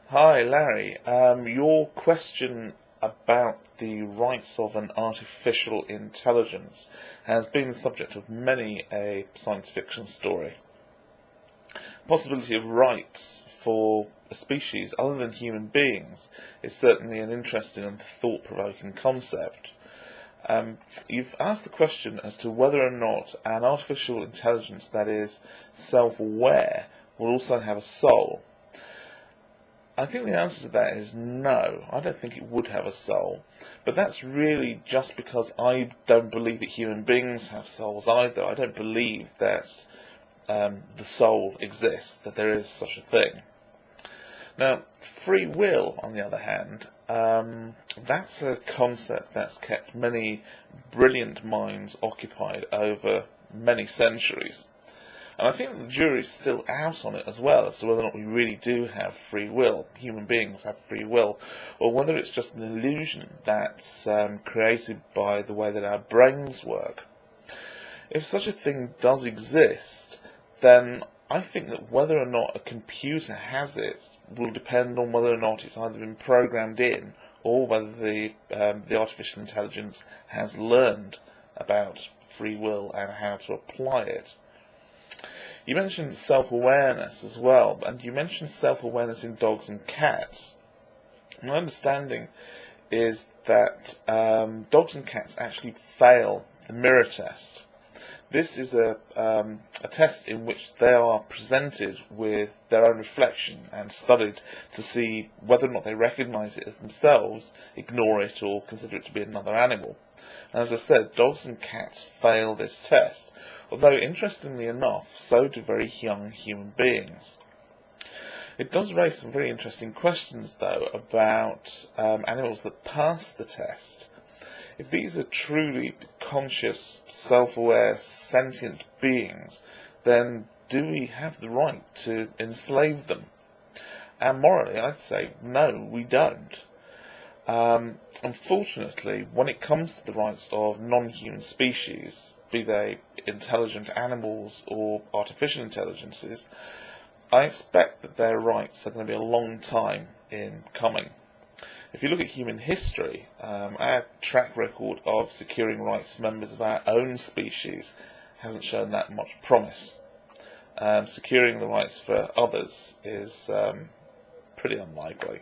Hi Larry, your question about the rights of an artificial intelligence has been the subject of many a science fiction story. The possibility of rights for a species other than human beings is certainly an interesting and thought-provoking concept. You've asked the question as to whether or not an artificial intelligence that is self-aware will also have a soul. I think the answer to that is no. I don't think it would have a soul. But that's really just because I don't believe that human beings have souls either. I don't believe that the soul exists, that there is such a thing. Now, free will, on the other hand, that's a concept that's kept many brilliant minds occupied over many centuries. And I think the jury's still out on it as well, as to whether or not we really do have free will, human beings have free will, or whether it's just an illusion that's created by the way that our brains work. If such a thing does exist, then I think that whether or not a computer has it will depend on whether or not it's either been programmed in, or whether the artificial intelligence has learned about free will and how to apply it. You mentioned self-awareness as well, and you mentioned self-awareness in dogs and cats. My understanding is that dogs and cats actually fail the mirror test. This is a test in which they are presented with their own reflection and studied to see whether or not they recognise it as themselves, ignore it, or consider it to be another animal. And as I said, dogs and cats fail this test, although interestingly enough, so do very young human beings. It does raise some very interesting questions, though, about animals that pass the test. If these are truly conscious, self-aware, sentient beings, then do we have the right to enslave them? And morally, I'd say, no, we don't. Unfortunately, when it comes to the rights of non-human species, be they intelligent animals or artificial intelligences, I expect that their rights are going to be a long time in coming. If you look at human history, our track record of securing rights for members of our own species hasn't shown that much promise. Securing the rights for others is pretty unlikely.